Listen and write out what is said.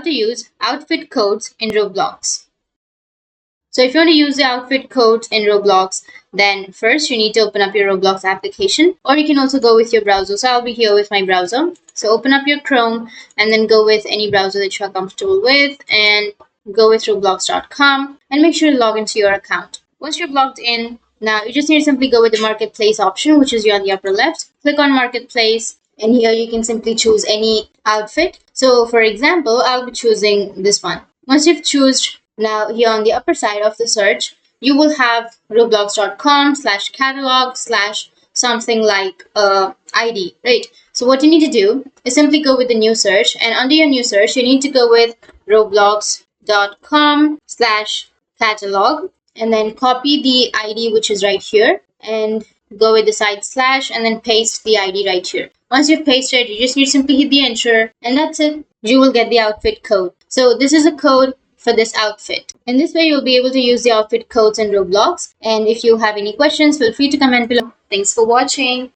to use outfit codes in Roblox. So if you want to use the outfit codes in Roblox, then first you need to open up your Roblox application, or you can also go with your browser. So I'll be here with my browser. So open up your Chrome and then go with any browser that you are comfortable with and go with roblox.com and make sure to log into your account. Once you're logged in, now you just need to simply go with the marketplace option, which is here on the upper left. Click on marketplace, and here you can simply choose any outfit. So for example, I'll be choosing this one. Once you've chosen, now here on the upper side of the search, you will have roblox.com/catalog/ something like ID, right? So what you need to do is simply go with the new search, and under your new search, you need to go with roblox.com/catalog and then copy the ID which is right here and go with the side slash and then paste the ID right here. Once you've pasted, you just need to simply hit the enter, and that's it. You will get the outfit code. So this is a code for this outfit. In this way, you'll be able to use the outfit codes in Roblox. And if you have any questions, feel free to comment below. Thanks for watching.